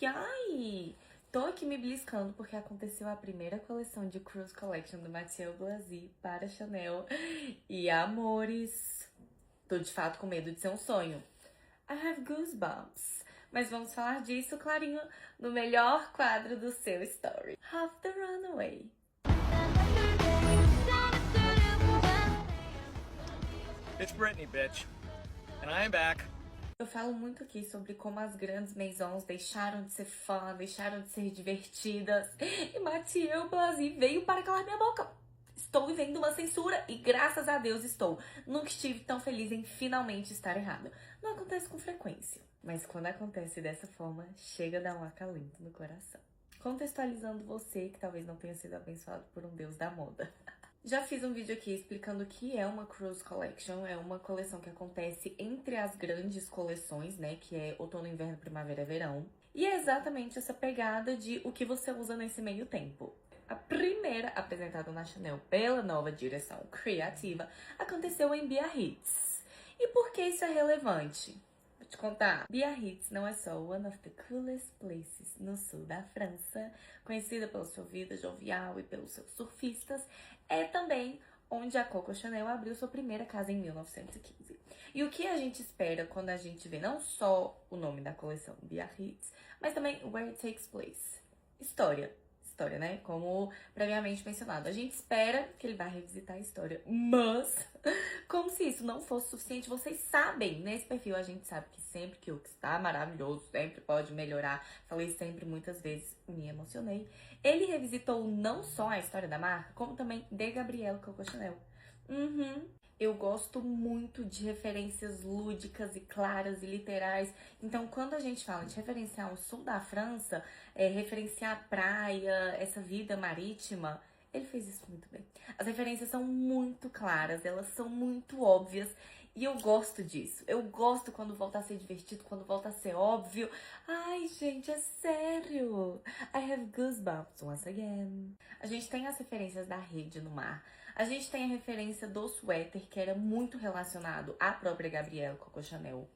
ai! Tô aqui me beliscando porque aconteceu a primeira coleção de Cruise Collection do Mathieu Blazy para Chanel. E amores, tô de fato com medo de ser um sonho. I have goosebumps. Mas vamos falar disso, clarinho, no melhor quadro do seu story. Half the Runaway. It's Britney, bitch. And I am back. Eu falo muito aqui sobre como as grandes maisons deixaram de ser fã, deixaram de ser divertidas. E Mathieu Blazy veio para calar minha boca. Estou vivendo uma censura e graças a Deus estou. Nunca estive tão feliz em finalmente estar errada. Não acontece com frequência, mas quando acontece dessa forma, chega a dar um acalento no coração. Contextualizando você que talvez não tenha sido abençoado por um deus da moda. Já fiz um vídeo aqui explicando o que é uma Cruise Collection. É uma coleção que acontece entre as grandes coleções, né? Que é outono, inverno, primavera, verão. E é exatamente essa pegada de o que você usa nesse meio tempo. A primeira, apresentada na Chanel pela nova direção criativa, aconteceu em Biarritz. E por que isso é relevante? Vou te contar. Biarritz não é só one of the coolest places no sul da França, conhecida pela sua vida jovial e pelos seus surfistas, é também onde a Coco Chanel abriu sua primeira casa em 1915. E o que a gente espera quando a gente vê não só o nome da coleção Biarritz, mas também where it takes place? História, né? Como previamente mencionado. A gente espera que ele vai revisitar a história, mas como se isso não fosse suficiente, vocês sabem, nesse perfil a gente sabe que sempre que o que está maravilhoso, sempre pode melhorar. Falei sempre, muitas vezes, me emocionei. Ele revisitou não só a história da marca, como também de Gabrielle Coco Chanel. Eu gosto muito de referências lúdicas e claras e literais. Então, quando a gente fala de referenciar o sul da França, referenciar a praia, essa vida marítima, ele fez isso muito bem. As referências são muito claras, elas são muito óbvias. E eu gosto disso. Eu gosto quando volta a ser divertido, quando volta a ser óbvio. Ai, gente, é sério. I have goosebumps once again. A gente tem as referências da rede no mar. A gente tem a referência do suéter, que era muito relacionado à própria Gabrielle Coco Chanel.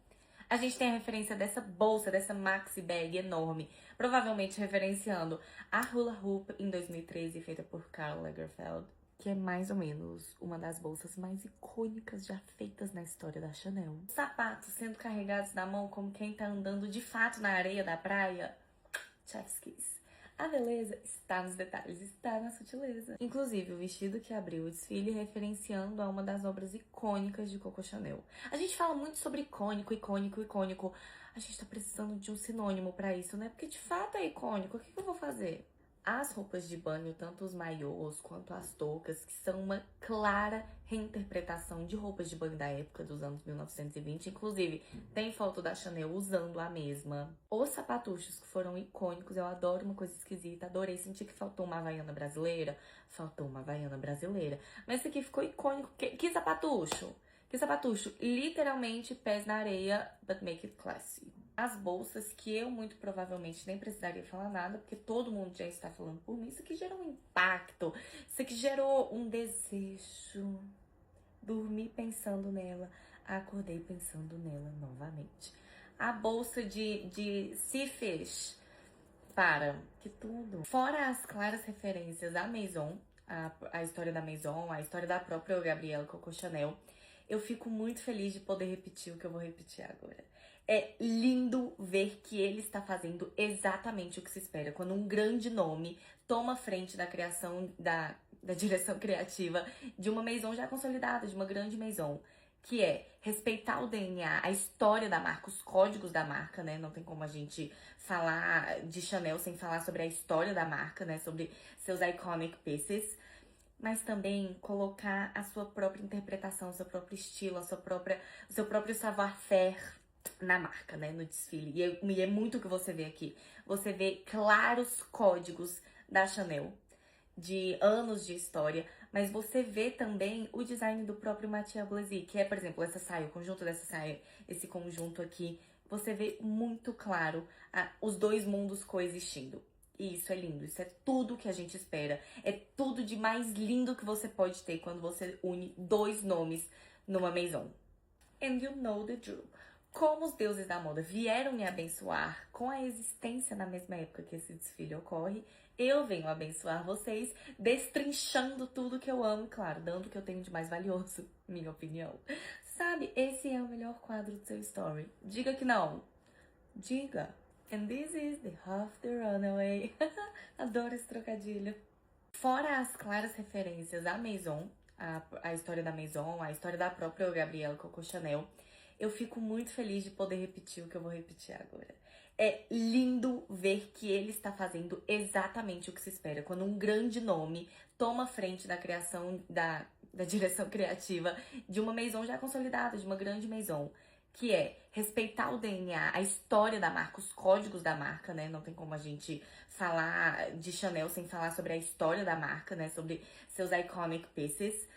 A gente tem a referência dessa bolsa, dessa maxi bag enorme, provavelmente referenciando a Hula Hoop em 2013, feita por Karl Lagerfeld, que é mais ou menos uma das bolsas mais icônicas já feitas na história da Chanel. Sapatos sendo carregados na mão como quem tá andando de fato na areia da praia. Chef's kiss. A beleza está nos detalhes, está na sutileza. Inclusive, o vestido que abriu o desfile referenciando a uma das obras icônicas de Coco Chanel. A gente fala muito sobre icônico. A gente tá precisando de um sinônimo pra isso, né? Porque de fato é icônico. O que eu vou fazer? As roupas de banho, tanto os maiôs quanto as toucas, que são uma clara reinterpretação de roupas de banho da época dos anos 1920. Inclusive, tem foto da Chanel usando a mesma. Os sapatuchos, que foram icônicos, eu adoro uma coisa esquisita, adorei. Senti que faltou uma Havaiana brasileira. Faltou uma Havaiana brasileira. Mas esse aqui ficou icônico. Que sapatucho? Que sapatucho? Literalmente pés na areia, but make it classy. As bolsas, que eu muito provavelmente nem precisaria falar nada, porque todo mundo já está falando por mim. Isso aqui gerou um impacto, isso aqui gerou um desejo. Dormi pensando nela, acordei pensando nela novamente. A bolsa de Sea Fish, que tudo. Fora as claras referências à Maison, a história da Maison, a história da própria Gabrielle Coco Chanel, eu fico muito feliz de poder repetir o que eu vou repetir agora. É lindo ver que ele está fazendo exatamente o que se espera. Quando um grande nome toma frente da criação, da direção criativa de uma maison já consolidada, de uma grande maison. Que é respeitar o DNA, a história da marca, os códigos da marca, né? Não tem como a gente falar de Chanel sem falar sobre a história da marca, né? Sobre seus iconic pieces. Mas também colocar a sua própria interpretação, o seu próprio estilo, o seu próprio savoir-faire na marca, né? No desfile. E é muito o que você vê aqui. Você vê claros códigos da Chanel, de anos de história, mas você vê também o design do próprio Mathieu Blazy, que é, por exemplo, essa saia, o conjunto dessa saia, esse conjunto aqui. Você vê muito claro os dois mundos coexistindo. E isso é lindo, isso é tudo que a gente espera. É tudo de mais lindo que você pode ter quando você une dois nomes numa maison. And you know the drill. Como os deuses da moda vieram me abençoar com a existência na mesma época que esse desfile ocorre, eu venho abençoar vocês, destrinchando tudo que eu amo, claro, dando o que eu tenho de mais valioso, minha opinião. Sabe, esse é o melhor quadro do seu story. Diga que não. Diga. And this is the half the runaway. Adoro esse trocadilho. Fora as claras referências à Maison, a história da Maison, a história da própria Gabrielle Coco Chanel, eu fico muito feliz de poder repetir o que eu vou repetir agora. É lindo ver que ele está fazendo exatamente o que se espera. Quando um grande nome toma frente da criação, da direção criativa de uma Maison já consolidada, de uma grande Maison. Que é respeitar o DNA, a história da marca, os códigos da marca, né? Não tem como a gente falar de Chanel sem falar sobre a história da marca, né? Sobre seus iconic pieces.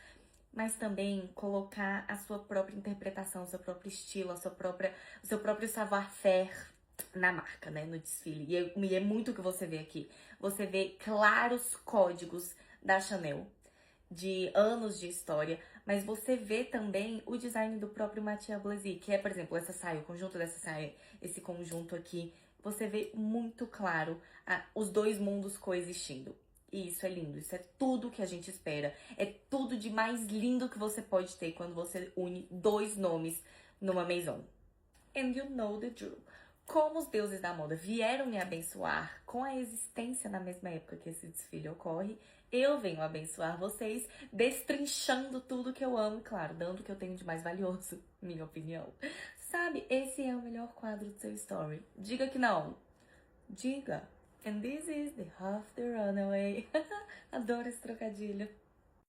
Mas também colocar a sua própria interpretação, o seu próprio estilo, o seu próprio savoir-faire na marca, né? No desfile. E é muito o que você vê aqui. Você vê claros códigos da Chanel, de anos de história, mas você vê também o design do próprio Mathieu Blazy, que é, por exemplo, essa saia, o conjunto dessa saia, esse conjunto aqui, você vê muito claro os dois mundos coexistindo. E isso é lindo, isso é tudo que a gente espera. É tudo de mais lindo que você pode ter quando você une dois nomes numa Maison. And you know the drill. Como os deuses da moda vieram me abençoar com a existência na mesma época que esse desfile ocorre, eu venho abençoar vocês, destrinchando tudo que eu amo, claro, dando o que eu tenho de mais valioso, minha opinião. Sabe, esse é o melhor quadro do seu story. Diga que não. Diga. And this is the half the runaway. Adoro esse trocadilho.